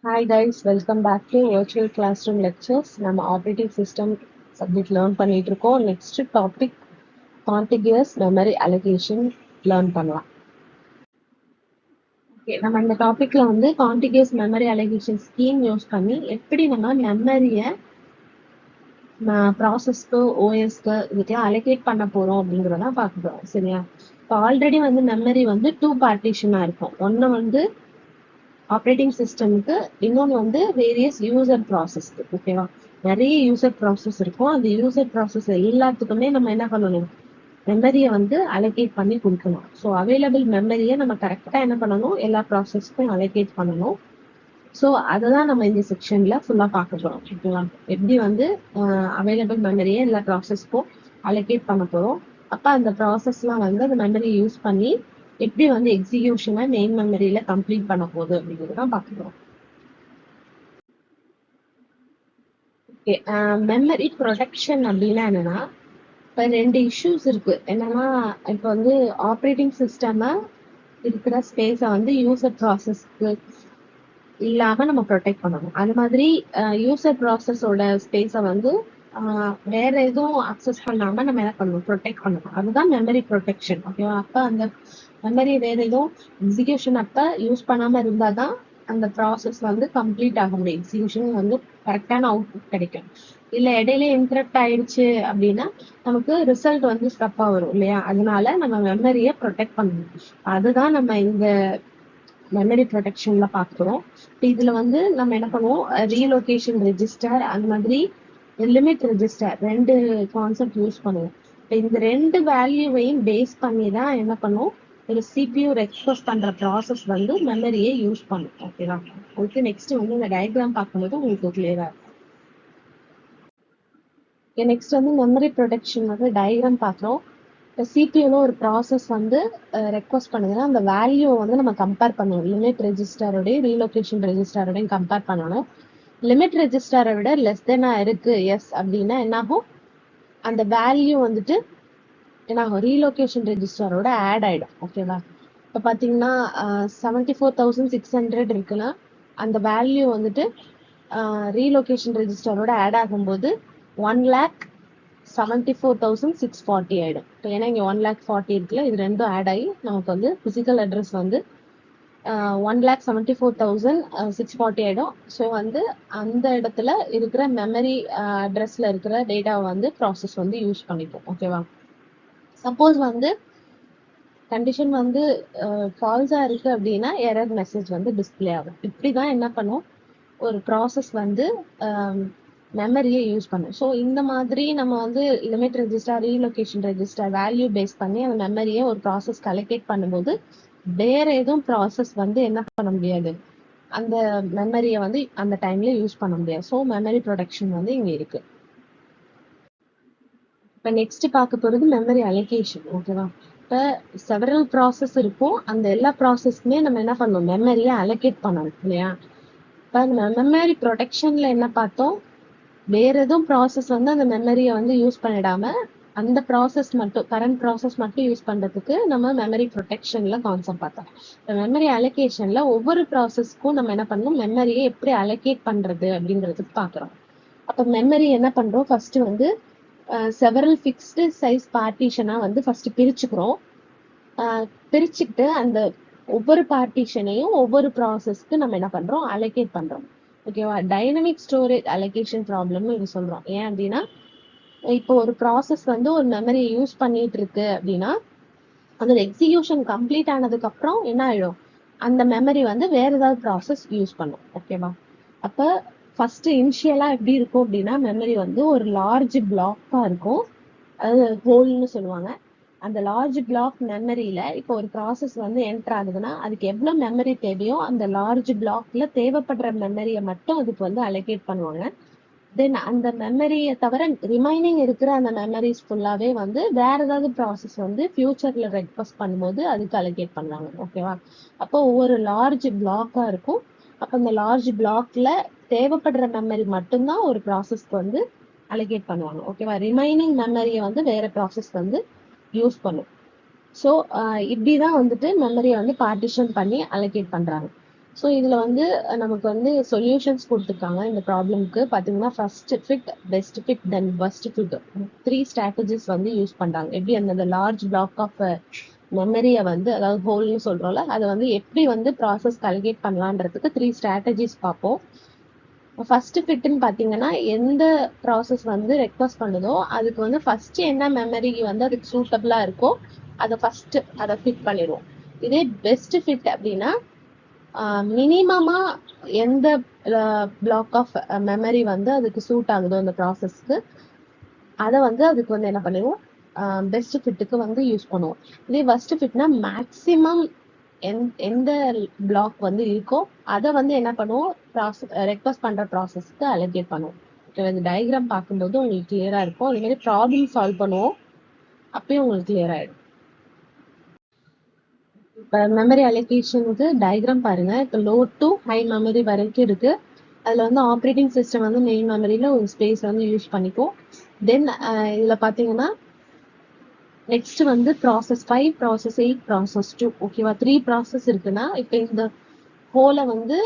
Hi guys, welcome back to virtual classroom lectures. நம்ம operating system subject learn பண்ணிட்டு இருக்கோம். Next topic contiguous memory allocation learn பண்ணலாம். Okay, நம்ம இந்த டாபிக்ல வந்து contiguous memory allocation scheme use பண்ணி எப்படி நம்ம மெமரியை ப்ராசஸ்க்கு ஓஎஸ்க்கு இதுக்கெல்லாம் அலோகேட் பண்ண போறோம் அப்படிங்கிறத பார்க்க போறோம். சரியா? இப்போ ஆல்ரெடி வந்து மெமரி வந்து டூ பார்ட்டிஷனா இருக்கும். ஒன்னு வந்து ஆப்ரேட்டிங் சிஸ்டம்க்கு, இன்னொன்று வந்து வேரியஸ் யூசர் ப்ராசஸ்க்கு. ஓகேவா? நிறைய யூசர் ப்ராசஸ் இருக்கும். அந்த யூசர் ப்ராசஸ் எல்லாத்துக்குமே நம்ம என்ன பண்ணணும், மெமரியை வந்து அலோகேட் பண்ணி கொடுக்கணும். ஸோ அவைலபிள் மெமரியை நம்ம கரெக்டாக என்ன பண்ணணும், எல்லா ப்ராசஸ்க்கும் அலோகேட் பண்ணணும். ஸோ அதுதான் நம்ம இந்த செக்ஷன்ல ஃபுல்லா பார்க்க போறோம். ஓகேவா? எப்படி வந்து அவைலபிள் மெமரியை எல்லா ப்ராசஸ்க்கும் அலோகேட் பண்ண போறோம். அப்ப அந்த ப்ராசஸ்லாம் வந்து அந்த மெமரியை யூஸ் பண்ணி எப்படி வந்து எக்ஸிகியூஷனை மெயின் மெமரியில கம்ப்ளீட் பண்ண போகுது அப்படிங்கிறது தான் பார்க்க போறோம். ஓகே, மெமரி ப்ரொடெக்ஷன் அப்படின்னா என்னன்னா, இப்போ ரெண்டு இஷ்யூஸ் இருக்கு. என்னன்னா, இப்போ வந்து ஆப்ரேட்டிங் சிஸ்டம் இருக்கிற ஸ்பேஸை வந்து யூசர் ப்ராசஸ்க்கு இல்லாம நம்ம ப்ரொடெக்ட் பண்ணணும். அது மாதிரி யூசர் ப்ராசஸோட ஸ்பேஸை வந்து வேற எதுவும் அக்சஸ் பண்ணாம நம்ம என்ன பண்ணணும், ப்ரொடெக்ட் பண்ணணும். அதுதான் மெமரி ப்ரொடெக்ஷன். ஓகேவா? அப்ப அந்த மெமரி வேற எதுவும் எக்ஸிகியூஷன் அப்ப யூஸ் பண்ணாம இருந்தாதான் அந்த ப்ராசஸ் வந்து கம்ப்ளீட் ஆக முடியும். எக்ஸிகியூஷன் வந்து கரெக்டான அவுட்புட் கிடைக்கும். இல்ல இடையில இன்டரப்ட் ஆயிடுச்சு அப்படின்னா நமக்கு ரிசல்ட் வந்து ஸ்டப்பா வரும் இல்லையா? அதனால நம்ம மெமரியை ப்ரொடெக்ட் பண்ணணும். அதுதான் நம்ம இந்த மெமரி ப்ரொடெக்ஷன்ல பார்க்குறோம். இதுல வந்து நம்ம என்ன பண்ணுவோம், ரீலொகேஷன் ரெஜிஸ்டர் அந்த மாதிரி லிமிட் ரெஜிஸ்டர் ரெண்டு கான்செப்ட் யூஸ் பண்ணுவோம். இப்போ இந்த ரெண்டு வேல்யூவையும் பேஸ் பண்ணி தான் என்ன பண்ணுவோம், ஒரு சிபியூ ரெக்வஸ்ட் பண்ற ப்ராசஸ் வந்து மெமரியை யூஸ் பண்ணும். ஓகேவா? ஓகே, நெக்ஸ்ட் வந்து இந்த டயக்ராம் பார்க்கும்போது உங்களுக்கு கிளியரா இருக்கும். நெக்ஸ்ட் வந்து மெமரி ப்ரொடெக்ஷன் வந்து டயக்ராம் பார்க்குறோம். இப்போ சிபியூல ஒரு ப்ராசஸ் வந்து ரெக்வஸ்ட் பண்ணுதுன்னா அந்த வேல்யூ வந்து நம்ம கம்பேர் பண்ணணும். லிமிட் ரெஜிஸ்டரோடையும் ரீலொகேஷன் ரெஜிஸ்டரோடையும் கம்பேர் பண்ணணும். லிமிட் ரெஜிஸ்டரை விட லெஸ் தெனா இருக்கு எஸ் அப்படின்னா என்னாகும், அந்த வேல்யூ வந்துட்டு என்னாகும், ரீலொகேஷன் ரெஜிஸ்டரோட ஆட் ஆயிடும். ஓகேவா? இப்போ பார்த்தீங்கன்னா 74,600 இருக்குன்னா அந்த வேல்யூ வந்துட்டு ரீலொகேஷன் ரெஜிஸ்டரோட ஆட் ஆகும்போது 1,74,640 ஆயிடும். இப்போ ஏன்னா இங்கே 1,40,000 இருக்குல்ல, இது ரெண்டும் ஆட் ஆகி நமக்கு வந்து பிசிக்கல் அட்ரஸ் வந்து 1,74,640 ஆயிடும். ஸோ வந்து அந்த இடத்துல இருக்கிற மெமரி அட்ரஸ்ல இருக்கிற டேட்டாவை வந்து ப்ராசஸ் வந்து யூஸ் பண்ணிப்போம். ஓகேவா? சப்போஸ் வந்து கண்டிஷன் வந்து ஃபால்ஸா இருக்கு அப்படின்னா எரர் மெசேஜ் வந்து டிஸ்பிளே ஆகும். இப்படிதான் என்ன பண்ணும், ஒரு ப்ராசஸ் வந்து மெமரியை யூஸ் பண்ணும். ஸோ இந்த மாதிரி நம்ம வந்து limit register, relocation register value base பண்ணி அந்த மெமரியை ஒரு ப்ராசஸ் அலோகேட் பண்ணும்போது வேற எதுவும் ப்ராசஸ் வந்து என்ன பண்ண முடியாது, அந்த மெமரியை வந்து அந்த டைம்ல யூஸ் பண்ண முடியாது. ஸோ மெமரி ப்ரொடெக்ஷன் வந்து இங்க இருக்கு. இப்போ நெக்ஸ்ட் பார்க்க போறது மெமரி அலோகேஷன். ஓகேவா? இப்போ செவரல் ப்ராசஸ் இருக்கும். அந்த எல்லா ப்ராசஸ்க்குமே நம்ம என்ன பண்ணணும், மெமரியை அலோகேட் பண்ணணும் இல்லையா? இப்போ மெமரி ப்ரொடெக்ஷன்ல என்ன பார்த்தோம், வேற எதுவும் ப்ராசஸ் வந்து அந்த மெமரியை வந்து யூஸ் பண்ணிடாம அந்த ப்ராசஸ் மட்டும், கரண்ட் ப்ராசஸ் மட்டும் யூஸ் பண்றதுக்கு நம்ம மெமரி ப்ரொடெக்ஷன்ல கான்செப்ட் பார்த்தோம். இப்போ மெமரி அலோகேஷன்ல ஒவ்வொரு ப்ராசஸ்க்கும் நம்ம என்ன பண்ணணும், மெமரியை எப்படி அலோகேட் பண்றது அப்படிங்கிறதுக்கு பார்க்குறோம். அப்போ மெமரி என்ன பண்றோம், ஃபர்ஸ்ட் வந்து செவரல் ஃபிக்ஸ்டு சைஸ் பார்ட்டிஷனா வந்து ஃபர்ஸ்ட் பிரிச்சுக்கிறோம். பிரிச்சுக்கிட்டு அந்த ஒவ்வொரு பார்ட்டிஷனையும் ஒவ்வொரு ப்ராசஸ்க்கு நம்ம என்ன பண்றோம், அலோகேட் பண்றோம். ஓகேவா? டைனமிக் ஸ்டோரேஜ் அலோகேஷன் ப்ராப்ளம்னு இது சொல்றோம். ஏன் அப்படின்னா, இப்போ ஒரு ப்ராசஸ் வந்து ஒரு மெமரியை யூஸ் பண்ணிட்டு இருக்கு அப்படின்னா அதோட எக்ஸிகியூஷன் கம்ப்ளீட் ஆனதுக்கு அப்புறம் என்ன ஆயிடும், அந்த மெமரி வந்து வேற ஏதாவது ப்ராசஸ் யூஸ் பண்ணும். ஓகேவா? அப்ப ஃபர்ஸ்ட் இனிஷியலா எப்படி இருக்கும் அப்படின்னா, மெமரி வந்து ஒரு லார்ஜ் பிளாக்கா இருக்கும். அதாவது ஹோல்னு சொல்லுவாங்க. அந்த லார்ஜ் பிளாக் மெமரியில இப்போ ஒரு ப்ராசஸ் வந்து என்டர் ஆகுதுன்னா அதுக்கு எவ்வளவு மெமரி தேவையோ அந்த லார்ஜ் பிளாக்ல தேவைப்படுற மெமரியை மட்டும் அதுக்கு வந்து அலோகேட் பண்ணுவாங்க. தென் அந்த மெமரியை தவிர ரிமைனிங் இருக்கிற அந்த மெமரிஸ் ஃபுல்லாவே வந்து வேற ஏதாவது ப்ராசஸ் வந்து ஃபியூச்சர்ல ரெக்வஸ்ட் பண்ணும்போது அதுக்கு அலோகேட் பண்ணுவாங்க. ஓகேவா? அப்போ ஒவ்வொரு லார்ஜ் பிளாக்கா இருக்கும். அப்போ இந்த லார்ஜ் பிளாக்ல தேவைப்படுற மெமரி மட்டும்தான் ஒரு ப்ராசஸ்க்கு வந்து அலோகேட் பண்ணுவாங்க. ஓகேவா? ரிமைனிங் மெமரியை வந்து வேற ப்ராசஸ் வந்து யூஸ் பண்ணும். ஸோ இப்படிதான் வந்துட்டு மெமரியை வந்து பார்ட்டிஷன் பண்ணி அலோகேட் பண்றாங்க. ஸோ இதுல வந்து நமக்கு வந்து சொல்யூஷன்ஸ் கொடுத்துருக்காங்க இந்த ப்ராப்ளம்க்கு. பார்த்தீங்கன்னா ஃபர்ஸ்ட் ஃபிட், பெஸ்ட் ஃபிட், தென் worst ஃபிட், 3 ஸ்ட்ராட்டஜிஸ் வந்து யூஸ் பண்றாங்க. எப்படி அந்த லார்ஜ் பிளாக் ஆஃப் மெமரியை வந்து, அதாவது ஹோல்னு சொல்றோம்ல, அதை வந்து எப்படி வந்து ப்ராசஸ் அலோகேட் பண்ணலான்றதுக்கு 3 ஸ்ட்ராட்டஜிஸ் பார்ப்போம். ஃபர்ஸ்ட் ஃபிட்னு பார்த்தீங்கன்னா எந்த ப்ராசஸ் வந்து ரெக்வஸ்ட் பண்ணுதோ அதுக்கு வந்து ஃபர்ஸ்ட் என்ன மெமரி வந்து அதுக்கு சூட்டபிளா இருக்கோ அதை ஃபிட் பண்ணிடுவோம். இதே பெஸ்ட் ஃபிட் அப்படின்னா மினிமமா எந்த பிளாக் ஆஃப் மெமரி வந்து அதுக்கு சூட் ஆகுதோ அந்த ப்ராசஸ்க்கு, அதை வந்து அதுக்கு வந்து என்ன பண்ணுவோம், பெஸ்ட் ஃபிட்டுக்கு வந்து யூஸ் பண்ணுவோம். இதே worst ஃபிட்னா மேக்சிமம் எந்த பிளாக் வந்து இருக்கோ அதை வந்து என்ன பண்ணுவோம், ரெக்வஸ்ட் பண்ற ப்ராசஸ்க்கு அலோகேட் பண்ணுவோம். இந்த டயக்ராம் பார்க்கும்போது உங்களுக்கு கிளியரா இருக்கும். அதே மாதிரி ப்ராப்ளம் சால்வ் பண்ணுவோம், அப்பயும் உங்களுக்கு கிளியர் ஆயிடும். இப்போ மெமரி அலோகேஷனுக்கு டயக்ராம் பாருங்க. இப்போ லோ டு ஹை மெமரி வரைக்கும் இருக்கு. அதுல வந்து ஆப்ரேட்டிங் சிஸ்டம் வந்து மெயின் மெமரியில ஒரு ஸ்பேஸ் வந்து யூஸ் பண்ணிக்கும். தென் இதுல பாத்தீங்கன்னா நெக்ஸ்ட் வந்து ப்ராசஸ் 5, ப்ராசஸ் 8, ப்ராசஸ் 2, ஓகேவா? 3 ப்ராசஸ் இருக்குன்னா இப்போ இந்த ஹோலை வந்து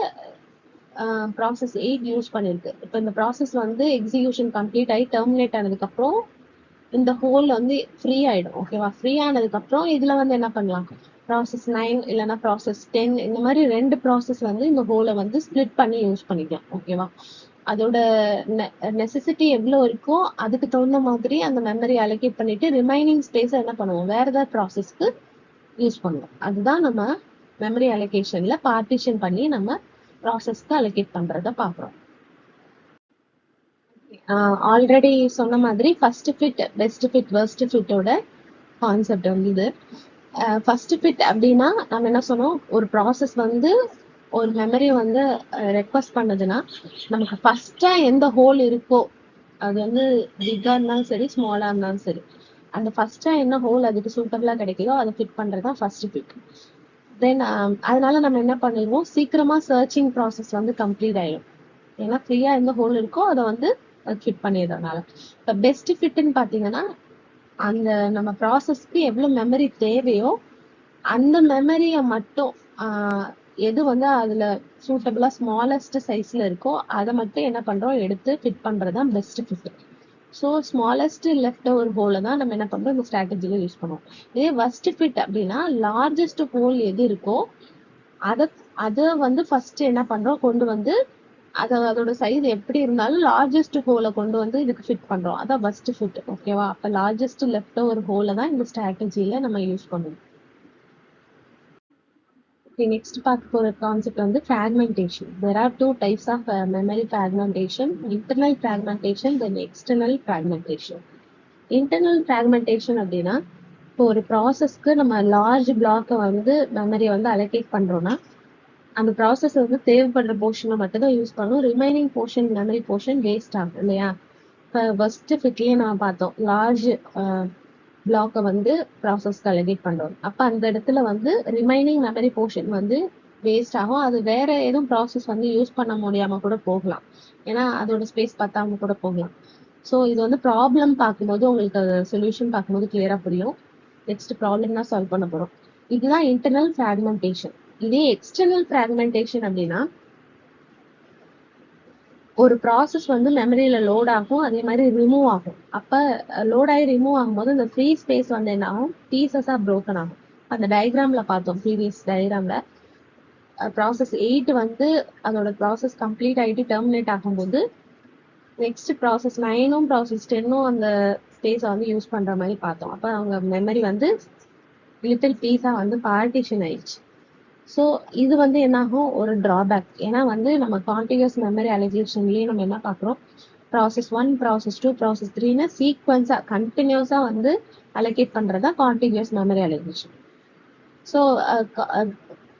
ப்ராசஸ் 8 யூஸ் பண்ணிருக்கு. இப்போ இந்த ப்ராசஸ் வந்து எக்ஸிகியூஷன் கம்ப்ளீட் ஆகி டெர்மினேட் ஆனதுக்கு அப்புறம் இந்த ஹோல் வந்து ஃப்ரீ ஆயிடும், ஓகேவா? ஃப்ரீ ஆனதுக்கு அப்புறம் இதுல வந்து என்ன பண்ணலாம், ப்ராசஸ் 9 இல்லைன்னா ப்ராசஸ் 10, இந்த மாதிரி 2 ப்ராசஸ் வந்து இந்த ஹோலை வந்து ஸ்பிளிட் பண்ணி யூஸ் பண்ணிக்கலாம், ஓகேவா? அதோட நெசசிட்டி எவ்வளோ இருக்கோ அதுக்கு தகுந்த மாதிரி அந்த மெமரி அலோகேட் பண்ணிட்டு ரிமைனிங் ஸ்பேஸை என்ன பண்ணுவோம், வேற ஏதாவது ப்ராசஸ்க்கு யூஸ் பண்ணுவோம். அதுதான் நம்ம மெமரி அலோகேஷன்ல பார்ட்டிஷன் பண்ணி நம்ம ப்ராசஸ்க்கு அலோகேட் பண்றத பாக்குறோம். ஆல்ரெடி சொன்ன மாதிரி first fit, best fit, worst ஃபிட்டோட கான்செப்ட் வந்து இது. ஃபர்ஸ்ட் ஃபிட் அப்படின்னா நம்ம என்ன சொன்னோம், ஒரு ப்ராசஸ் வந்து ஒரு மெமரி வந்து ரெக்வஸ்ட் பண்ணதுன்னா நமக்கு ஃபர்ஸ்டா எந்த ஹோல் இருக்கோ, அது வந்து பிக்கா இருந்தாலும் சரி ஸ்மாலா இருந்தாலும் சரி, அந்த ஃபர்ஸ்டா என்ன ஹோல் அதுக்கு சூட்டபிளா கிடைக்குதோ அதை ஃபிட் பண்றதுதான் ஃபர்ஸ்ட் ஃபிட். தென் அதனால நம்ம என்ன பண்ணிடுவோம், சீக்கிரமா சர்ச்சிங் ப்ராசஸ் வந்து கம்ப்ளீட் ஆயிடும். ஏன்னா ஃப்ரீயா எந்த ஹோல் இருக்கோ அதை வந்து ஃபிட் பண்ணிடுறதுனால. இப்போ பெஸ்ட் ஃபிட்னு பாத்தீங்கன்னா அந்த நம்ம ப்ராசஸ்க்கு எவ்வளவு மெமரி தேவையோ அந்த மெமரியை மட்டும் எது வந்து அதுல சூட்டபிளா ஸ்மாலஸ்ட் சைஸ்ல இருக்கோ அதை மட்டும் என்ன பண்றோம், எடுத்து ஃபிட் பண்றதுதான் best fit. So smallest left over ஹோலை தான் நம்ம என்ன பண்றோம், இந்த ஸ்ட்ராட்டஜில யூஸ் பண்ணுவோம். இதே worst ஃபிட் அப்படின்னா லார்ஜஸ்ட் ஹோல் எது இருக்கோ அதை அதை வந்து ஃபர்ஸ்ட் என்ன பண்றோம், கொண்டு வந்து அதோட சைஸ் எப்படி இருந்தாலும் லார்ஜஸ்ட் ஹோலை கொண்டு வந்து இதுக்கு ஃபிட் பண்றோம். அதான் worst ஃபிட், ஓகேவா? அப்ப லார்ஜஸ்ட் லெஃப்ட் ஓவர் ஹோலை தான் இந்த ஸ்ட்ராட்டஜில நம்ம யூஸ் பண்ணுவோம். நெக்ஸ்ட் பார்க்க போற கான்செப்ட் வந்து fragmentation. There are two types of memory fragmentation: internal fragmentation, then external fragmentation. Internal fragmentation அப்படின்னா இப்போ ஒரு ப்ராசஸ்க்கு நம்ம லார்ஜ் பிளாக்கை வந்து மெமரியை வந்து அலோகேட் பண்றோம்னா அந்த ப்ராசஸ் வந்து தேவைப்படுற போர்ஷனை மட்டும் தான் யூஸ் பண்ணும், remaining portion memory portion waste ஆகும் இல்லையா? இப்போ ஃபர்ஸ்ட் ஃபிட்லயே நான் பார்த்தோம், லார்ஜ் பிளாக்கை வந்து ப்ராசஸ்க்கு அலோகேட் பண்றோம். அப்ப அந்த இடத்துல வந்து ரிமைனிங் மெமரி போர்ஷன் வந்து வேஸ்ட் ஆகும். அது வேற எதுவும் ப்ராசஸ் வந்து யூஸ் பண்ண முடியாம கூட போகலாம், ஏன்னா அதோட ஸ்பேஸ் பத்தாம கூட போகலாம். ஸோ இது வந்து ப்ராப்ளம் பார்க்கும்போது உங்களுக்கு சொல்யூஷன் பார்க்கும்போது கிளியரா புரியும். நெக்ஸ்ட் ப்ராப்ளம் தான் சால்வ் பண்ண போறோம். இதுதான் இன்டர்னல் ஃப்ராக்மெண்டேஷன். இதே எக்ஸ்டர்னல் ஃப்ராக்மெண்டேஷன் அப்படின்னா ஒரு ப்ராசஸ் வந்து மெமரியில லோட் ஆகும், அதே மாதிரி ரிமூவ் ஆகும். அப்ப லோட் ஆகி ரிமூவ் ஆகும்போது இந்த ஃப்ரீ ஸ்பேஸ் வந்து என்ன ஆகும், பீசஸா broken ஆகும். அந்த டயக்ராம்ல பார்த்தோம், ப்ரீவியஸ் டயக்ராம்ல ப்ராசஸ் 8 வந்து அதோட ப்ராசஸ் கம்ப்ளீட் ஆகிட்டு டெர்மினேட் ஆகும்போது நெக்ஸ்ட் ப்ராசஸ் 9ம் ப்ராசஸ் 10ம் அந்த ஸ்பேஸை வந்து யூஸ் பண்ற மாதிரி பார்த்தோம். அப்ப அவங்க மெமரி வந்து லிட்டில் பீஸா வந்து பார்ட்டிஷன் ஆயிடுச்சு. ஸோ இது வந்து என்னாகும், ஒரு டிராபேக். ஏன்னா வந்து நம்ம கான்டினியூஸ் மெமரி அலோகேஷன்லயே நம்ம என்ன பார்க்குறோம், ப்ராசஸ் 1, ப்ராசஸ் 2, ப்ராசஸ் 3ன்னு சீக்வன்ஸா கண்டினியூஸா வந்து அலோகேட் பண்றதா கான்டினியூஸ் மெமரி அலோகேஷன். ஸோ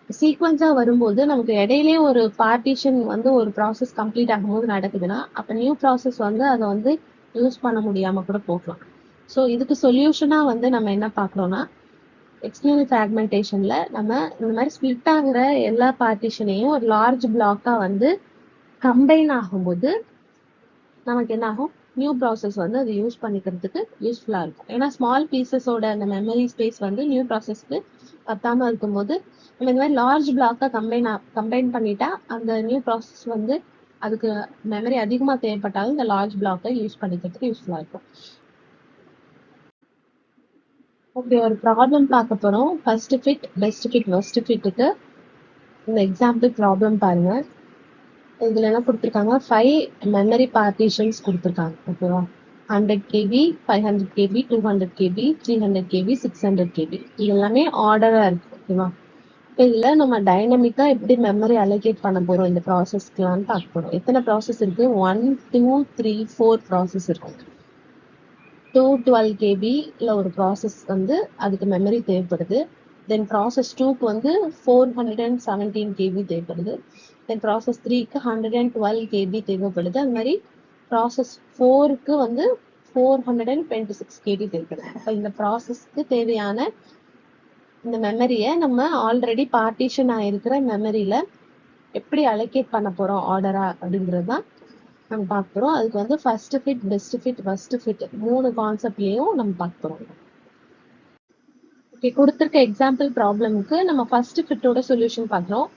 சீக்வன்ஸா வரும்போது நமக்கு இடையிலேயே ஒரு பார்ட்டிஷன் வந்து ஒரு ப்ராசஸ் கம்ப்ளீட் ஆகும்போது நடக்குதுன்னா அப்ப நியூ ப்ராசஸ் வந்து அதை வந்து யூஸ் பண்ண முடியாம கூட போகலாம். ஸோ இதுக்கு சொல்யூஷனா வந்து நம்ம என்ன பார்க்குறோம்னா, எக்ஸ்டர்னல் ஃப்ராக்மெண்டேஷன்ல நம்ம இந்த மாதிரி ஸ்பிளிட் ஆகுற எல்லா பார்ட்டிஷனையும் ஒரு லார்ஜ் பிளாக்கா வந்து கம்பைன் ஆகும்போது நமக்கு என்ன ஆகும், நியூ ப்ராசஸ் வந்து அதை யூஸ் பண்ணிக்கிறதுக்கு யூஸ்ஃபுல்லா இருக்கும். ஏன்னா ஸ்மால் பீசஸோட அந்த மெமரி ஸ்பேஸ் வந்து நியூ ப்ராசஸ்க்கு பத்தாம இருக்கும்போது நம்ம இந்த மாதிரி லார்ஜ் பிளாக்கா கம்பைன் பண்ணிட்டா அந்த நியூ ப்ராசஸ் வந்து அதுக்கு மெமரி அதிகமா தேவைப்பட்டாலும் இந்த லார்ஜ் பிளாக்கை யூஸ் பண்ணிக்கிறதுக்கு யூஸ்ஃபுல்லா இருக்கும். ஓகே, ஒரு ப்ராப்ளம் பார்க்க போறோம். First fit, best fit, worst ஃபிட்டுக்கு இந்த எக்ஸாம்பிள் ப்ராப்ளம் பாருங்க. இதுல என்ன கொடுத்துருக்காங்க, 5 மெமரி பார்ட்டிஷன்ஸ் கொடுத்துருக்காங்க. ஓகேவா, 100 KB, 500 KB, 200 KB, 300 KB, 600 KB. இது எல்லாமே ஆர்டரா இருக்கு. ஓகேவா, இப்போ இதுல நம்ம டைனமிக்கா எப்படி மெமரி அலோகேட் பண்ண போறோம் இந்த ப்ராசஸ்க்குலான்னு பார்க்க போறோம். எத்தனை ப்ராசஸ் இருக்கு? 1, 2, 3, 4 ப்ராசஸ் இருக்கு. 212 KB ஒரு ப்ராசஸ் வந்து அதுக்கு மெமரி தேவைப்படுது. தென் ப்ராசஸ் 2க்கு வந்து 417 KB தேவைப்படுது. தென் ப்ராசஸ் 3க்கு 112 KB தேவைப்படுது. அது மாதிரி ப்ராசஸ் 4க்கு வந்து 426 KB தேவைப்படுது. அப்போ இந்த ப்ராசஸ்க்கு தேவையான இந்த மெமரியை நம்ம ஆல்ரெடி பார்ட்டிஷன் ஆயிருக்கிற மெமரியில எப்படி அலோகேட் பண்ண போறோம் ஆர்டரா அப்படிங்கிறது தான் நம்ம பார்க்க போறோம். அதுக்கு வந்து first fit, best fit, worst fit 3 கான்செப்ட்லயும் நம்ம பார்க்க போறோம். ஓகே, கொடுத்திருக்க எக்ஸாம்பிள் ப்ராப்ளமுக்கு நம்ம ஃபர்ஸ்ட் ஃபிட்டோட சொல்யூஷன் பார்க்குறோம்.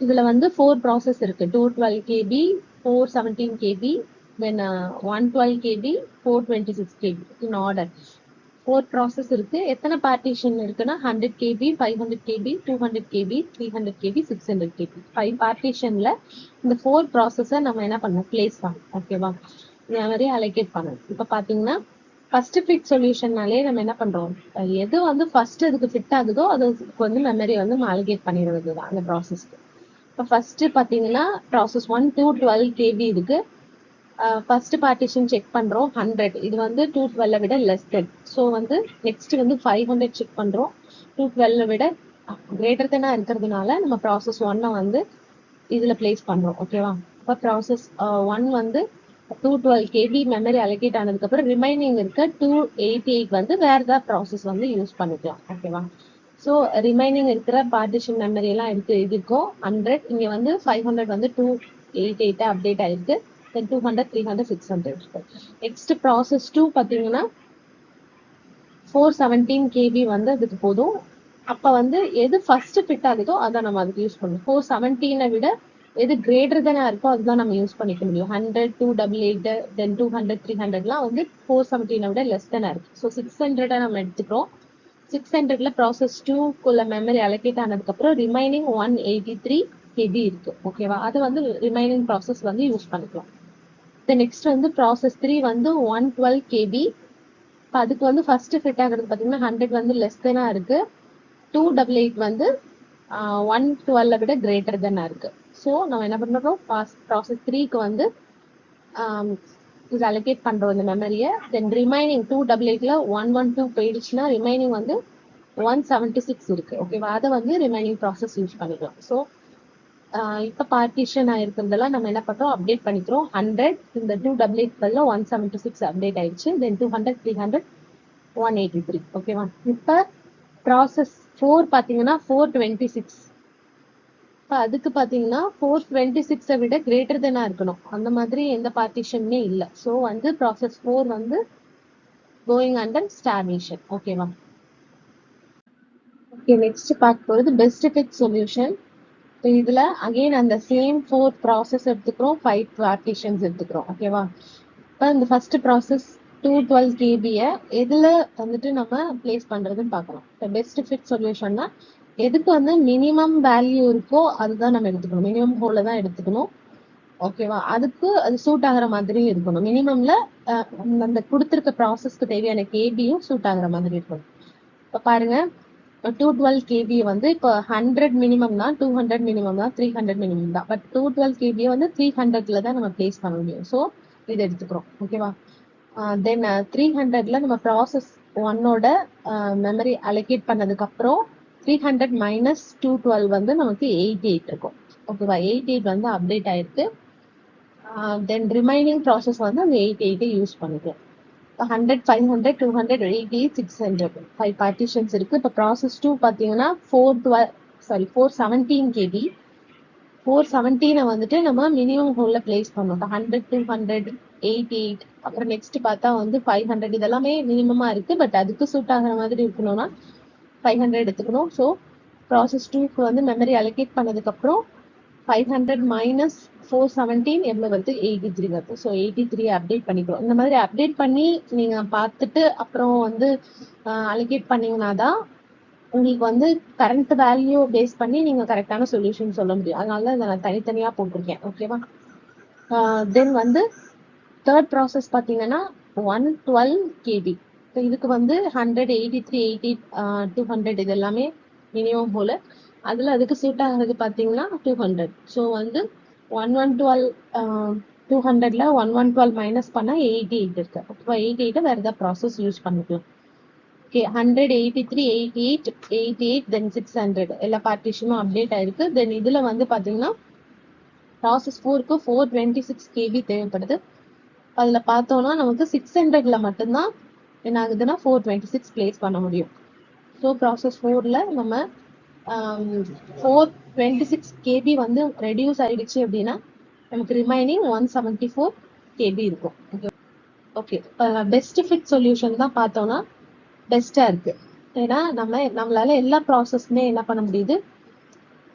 இதுல வந்து 4 ப்ராசஸ் இருக்கு. 212 KB, 417 KB, then 112 KB, 426 KB in order. 4 process இருக்கு. எத்தனை பார்ட்டிஷன் இருக்குன்னா 100 KB, 500 KB, 200 KB, 300 KB, 600 KB. 5 பார்ட்டிஷன்ல இந்த 4 ப்ராசஸை நம்ம என்ன பண்ணணும், பிளேஸ் பண்ணணும். ஓகேவா, இந்த மாதிரி அலோகேட் பண்ணணும். இப்போ பாத்தீங்கன்னா ஃபர்ஸ்ட் ஃபிட் சொல்யூஷன்னாலே நம்ம என்ன பண்றோம், எது வந்து ஃபர்ஸ்ட் அதுக்கு ஃபிட் ஆகுதோ அதுக்கு வந்து மெமரி வந்து அலோகேட் பண்ணிடுறது தான் அந்த ப்ராசஸ்க்கு. இப்போ ஃபர்ஸ்ட் பாத்தீங்கன்னா ப்ராசஸ் 1 to 12 KB இருக்கு. ஃபர்ஸ்ட் பார்ட்டிஷன் செக் பண்றோம் 100. இது வந்து 212 விட லெஸ் தென். ஸோ வந்து நெக்ஸ்ட் வந்து 500 செக் பண்றோம். 212 விட கிரேட்டர் தெனா இருக்கிறதுனால நம்ம ப்ராசஸ் 1 வந்து இதுல பிளேஸ் பண்றோம். ஓகேவா, இப்போ ப்ராசஸ் 1 வந்து 212 KB மெமரி அலோகேட் ஆனதுக்கு அப்புறம் ரிமைனிங் இருக்க 288 வந்து வேற ஏதாவது ப்ராசஸ் வந்து யூஸ் பண்ணிக்கலாம். ஓகேவா, ஸோ ரிமைனிங் இருக்கிற பார்ட்டிஷன் மெமரி எல்லாம் எடுத்து எழுதிருக்கோம் 100. இங்க வந்து 500 வந்து 288 அப்டேட் ஆயிருக்கு. தென் 200, 300, 600. நெக்ஸ்ட் ப்ராசஸ் 2 பாத்தீங்கன்னா 417 KB வந்து அதுக்கு போதும். அப்ப வந்து எது ஃபர்ஸ்ட் ஃபிட் ஆகுதோ அதை நம்ம அதுக்கு யூஸ் பண்ணுவோம். 417 விட எது கிரேட்டர் தானே இருக்கோ அதுதான் நம்ம யூஸ் பண்ணிக்க முடியும். 100, 288, தென் 200, 300லாம் வந்து 417 விட லெஸ் தானே இருக்கு. ஸோ 600 நம்ம எடுத்துக்கிறோம். 600ல ப்ராசஸ் 2க்குள்ள மெமரி அலோகேட் ஆனதுக்கு அப்புறம் ரிமைனிங் 183 KB இருக்கு. ஓகேவா, அது வந்து ரிமைனிங் ப்ராசஸ் வந்து யூஸ் பண்ணிக்கலாம். நெக்ஸ்ட் வந்து ப்ராசஸ் 3 வந்து 112 KB. இப்போ அதுக்கு வந்து ஃபர்ஸ்ட் ஃபிட் ஆகிறது பார்த்தீங்கன்னா 100 வந்து லெஸ் தானா இருக்கு. 288 வந்து 112 விட கிரேட்டர் தானா இருக்கு. ஸோ நம்ம என்ன பண்றோம், ப்ராசஸ் 3க்கு வந்து இது அலோகேட் பண்றோம் இந்த மெமரியை. தென் ரிமைனிங் 288ல 112 போயிடுச்சுன்னா ரிமைனிங் வந்து 176 இருக்கு. ஓகேவா, அதை வந்து ரிமைனிங் ப்ராசஸ் யூஸ் பண்ணிக்கலாம். ஸோ இப்போ பார்ட்டிஷன் ஆயிருக்கிறதெல்லாம் நம்ம என்ன பண்றோம், அப்டேட் பண்ணிக்கிறோம். 100 இந்த 288 பதில் 176 அப்டேட் ஆயிடுச்சு. தென் 200, 300, 183. ஓகேவா, இப்போ ப்ராசஸ் 4 பாத்தீங்கன்னா 426. இப்போ அதுக்கு பாத்தீங்கன்னா 426 விட கிரேட்டர் தானா இருக்கணும். அந்த மாதிரி எந்த பார்ட்டிஷனுமே இல்லை. ஸோ வந்து ப்ராசஸ் 4 வந்து கோயிங் அண்டர் ஸ்டார்வேஷன். ஓகேவா, ஓகே, நெக்ஸ்ட் பார்க்க போறது பெஸ்ட் ஃபிட் சொல்யூஷன். இதுல அகைன் அந்த சேம் 4 ப்ராசஸ் எடுத்துக்கிறோம், 5 பார்ட்டிஷன்ஸ் எடுத்துக்கிறோம். ஓகேவா, இப்போ இந்த ஃபர்ஸ்ட் ப்ராசஸ் 212 KB எதுல வந்துட்டு நம்ம பிளேஸ் பண்றதுன்னு பார்க்கலாம். இப்போ பெஸ்ட் ஃபிட் சொல்யூஷன்னா எதுக்கு வந்து மினிமம் வேல்யூ இருக்கோ அதுதான் நம்ம எடுத்துக்கணும். மினிமம் ஹோல தான் எடுத்துக்கணும். ஓகேவா, அதுக்கு அது சூட் ஆகிற மாதிரி இருக்கணும். மினிமம்ல அந்த கொடுத்துருக்க ப்ராசஸ்க்கு தேவையான கேபியும் சூட் ஆகிற மாதிரி இருக்கணும். இப்போ பாருங்க, 212 KB வந்து இப்போ 100 மினிமம் தான், 200 மினிமம் தான், 300 மினிமம் தான். பட் 212 KB வந்து 300ல தான் நம்ம பிளேஸ் பண்ண முடியும். ஸோ இது எடுத்துக்கிறோம். ஓகேவா, தென் 300ல நம்ம ப்ராசஸ் 1ஓட மெமரி அலோகேட் பண்ணதுக்கு அப்புறம் 300 மைனஸ் 212 வந்து நமக்கு 88 இருக்கும். ஓகேவா, 88 வந்து அப்டேட் ஆயிருக்கு. தென் ரிமைனிங் ப்ராசஸ் வந்து அந்த 88 யூஸ் பண்ணிக்கலாம். 100, 500, 200, 80, 600 5 பார்ட்டிஷன்ஸ் இருக்கு. இப்போ ப்ராசஸ் 2 பார்த்தீங்கன்னா 417 KB. 417 வந்துட்டு நம்ம மினிமம் ஹோல்ல பிளேஸ் பண்ணோம். 100, 200, 88, அப்புறம் நெக்ஸ்ட் பார்த்தா வந்து 500. இதெல்லாமே மினிமமா இருக்கு. பட் அதுக்கு சூட் ஆகிற மாதிரி இருக்கணும்னா 500 எடுத்துக்கணும். ஸோ ப்ராசஸ் 2க்கு வந்து மெமரி அலோகேட் பண்ணதுக்கப்புறம் 500 மைனஸ் 417 எவ்வளோ வருது 83 வருது. ஸோ 83 அப்டேட் பண்ணிக்கிறோம். இந்த மாதிரி அப்டேட் பண்ணி நீங்கள் பார்த்துட்டு அப்புறம் வந்து அலோகேட் பண்ணீங்கன்னா தான் உங்களுக்கு வந்து கரண்ட் வேல்யூ பேஸ் பண்ணி நீங்கள் கரெக்டான சொல்யூஷன் சொல்ல முடியும். அதனால தான் இதை நான் தனித்தனியாக போட்டிருக்கேன். ஓகேவா? தென் வந்து தேர்ட் ப்ராசஸ் பார்த்தீங்கன்னா 112 KB. ஸோ இதுக்கு வந்து 100, 83, 80, 200 இது எல்லாமே மினிமம் போல. அதில் அதுக்கு சூட் ஆகிறது பார்த்தீங்கன்னா 200. ஸோ வந்து 1112 200ல 1112 மைனஸ் பண்ணால் 88 இருக்கு. அப்போ 88 வேறு ஏதாவது ப்ராசஸ் யூஸ் பண்ணிக்கலாம். ஓகே, 100, 83, 88, 88, தென் 600 எல்லா பார்ட்டிஷனும் அப்டேட் ஆயிருக்கு. தென் இதில் வந்து பார்த்தீங்கன்னா ப்ராசஸ் 4க்கு 426 KB தேவைப்படுது. அதில் பார்த்தோம்னா நமக்கு 600ல மட்டும்தான் என்ன ஆகுதுன்னா 426 பிளேஸ் பண்ண முடியும். ஸோ ப்ராசஸ் 4ல நம்ம 426 KB வந்து ரெடியூஸ் ஆயிடுச்சு அப்படின்னா நமக்கு ரிமைனிங் 174 KB இருக்கும். ஓகே, பெஸ்ட் ஃபிட் சொல்யூஷன் தான் பார்த்தோம்னா பெஸ்டா இருக்கு. ஏன்னா நம்மளால எல்லா ப்ராசஸ்மே என்ன பண்ண முடியுது,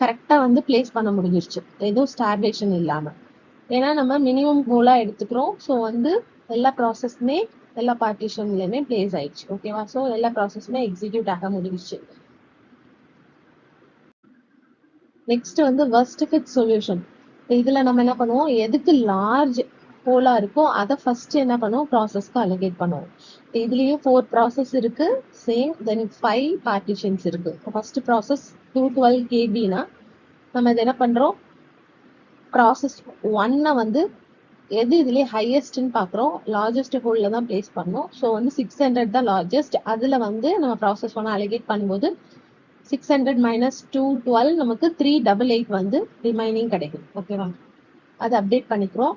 கரெக்டா வந்து பிளேஸ் பண்ண முடிஞ்சிருச்சு, எதுவும் ஸ்டார்வேஷன் இல்லாம. ஏன்னா நம்ம மினிமம் கோலா எடுத்துக்கிறோம். ஸோ வந்து எல்லா ப்ராசஸ்மே எல்லா பார்ட்டிஷன்லயுமே பிளேஸ் ஆயிடுச்சு. ஓகேவா? ஸோ எல்லா ப்ராசஸ்மே எக்ஸிக்யூட் ஆக முடிஞ்சிச்சு. நெக்ஸ்ட் வந்து வர்ஸ்ட் ஃபிட் சொல்யூஷன். இதுல நம்ம என்ன பண்ணுவோம், எதுக்கு லார்ஜ் ஹோலா இருக்கோ அதை ஃபர்ஸ்ட் என்ன பண்ணுவோம், ப்ராசஸ்க்கு அலோகேட் பண்ணுவோம். இதுலயும் 4 ப்ராசஸ் இருக்கு சேம். தென் 5 பார்ட்டிஷன்ஸ் இருக்கு. ஃபர்ஸ்ட் ப்ராசஸ் 212 KBனா நம்ம இது என்ன பண்றோம், ப்ராசஸ் 1 வந்து எது இதுலயே ஹையஸ்ட்னு பாக்குறோம், லார்ஜஸ்ட் ஹோல்ல தான் பிளேஸ் பண்ணோம். ஸோ வந்து 600 தான் லார்ஜஸ்ட். அதுல வந்து நம்ம ப்ராசஸ் 1 அலோகேட் பண்ணும்போது 600 மைனஸ் 212 நமக்கு 388 வந்து ரிமைனிங் கிடைக்கும். ஓகேவா? அதை அப்டேட் பண்ணிக்கிறோம்.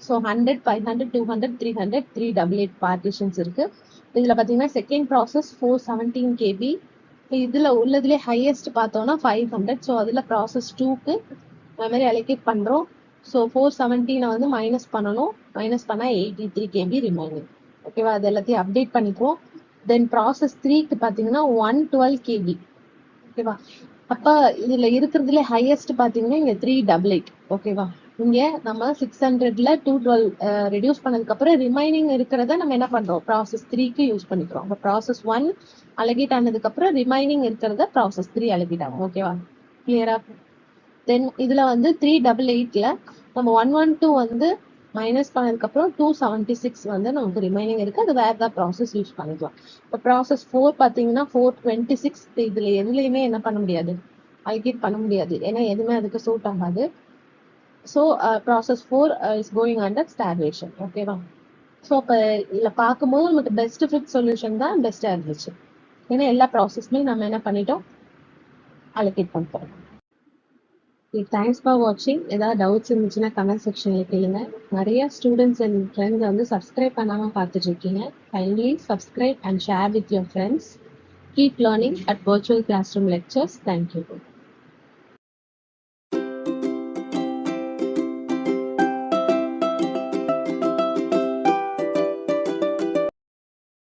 ஸோ 100, 500, 200, 300, 388 பார்ட்டிஷன்ஸ் இருக்கு. இதுல பாத்தீங்கன்னா செகண்ட் ப்ராசஸ் 417 KB. இதுல உள்ளதுலேயே ஹையஸ்ட் பார்த்தோம்னா 500. ஸோ அதுல ப்ராசஸ் 2க்கு மெமரி அலோகேட் பண்றோம். ஸோ 417 வந்து மைனஸ் பண்ணணும். மைனஸ் பண்ணா 83 KB ரிமைனிங். ஓகேவா? அது எல்லாத்தையும் அப்டேட் பண்ணிக்குவோம். தென் ப்ராசஸ் 3க்கு பாத்தீங்கன்னா 112 KB. ஓகேவா? அப்ப இதுல இருக்கிறதுல ஹையஸ்ட் பாத்தீங்கன்னா இங்க 388. ஓகேவா? இங்க நம்ம 600ல 212 ரெடியூஸ் பண்ணதுக்கு அப்புறம் ரிமைனிங் இருக்கிறத நம்ம என்ன பண்றோம், ப்ராசஸ் 3க்கு யூஸ் பண்ணிக்கிறோம். அப்ப ப்ராசஸ் 1 அலோகேட் ஆனதுக்கு அப்புறம் ரிமைனிங் இருக்கிறத ப்ராசஸ் 3 அலோகேட் ஆகும். ஓகேவா? கிளியரா? தென் இதுல வந்து 388ல நம்ம 112 வந்து மைனஸ் பண்ணதுக்கு அப்புறம் 276 வந்து நமக்கு ரிமைனிங் இருக்கு. அது வேற ஏதாவது ப்ராசஸ் யூஸ் பண்ணிக்கலாம். இப்போ ப்ராசஸ் 4 பாத்தீங்கன்னா 426 இதுல எதுலையுமே என்ன பண்ண முடியாது, அலோகேட் பண்ண முடியாது. ஏன்னா எதுவுமே அதுக்கு சூட் ஆகாது. So process 4 is going under starvation. ஓகேவா? ஸோ இப்போ இதில் பார்க்கும்போது நமக்கு பெஸ்ட் ஃபிட் சொல்யூஷன் தான் பெஸ்டா இருந்துச்சு. ஏன்னா எல்லா ப்ராசஸ்மே நம்ம என்ன பண்ணிட்டோம், அலோகேட் பண்ணிட்டோம். தேங்க்ஸ் ஃபார் வாட்சிங். ஏதாவது டவுட்ஸ் இருந்துச்சுன்னா கமெண்ட் செக்ஷனில் கேளுங்க. நிறைய ஸ்டூடெண்ட்ஸ் அண்ட் ஃப்ரெண்ட்ஸ் வந்து சப்ஸ்கிரைப் பண்ணாமல் பார்த்துட்டு இருக்கீங்க. Kindly subscribe and share with your friends. Keep learning at virtual classroom lectures. Thank you.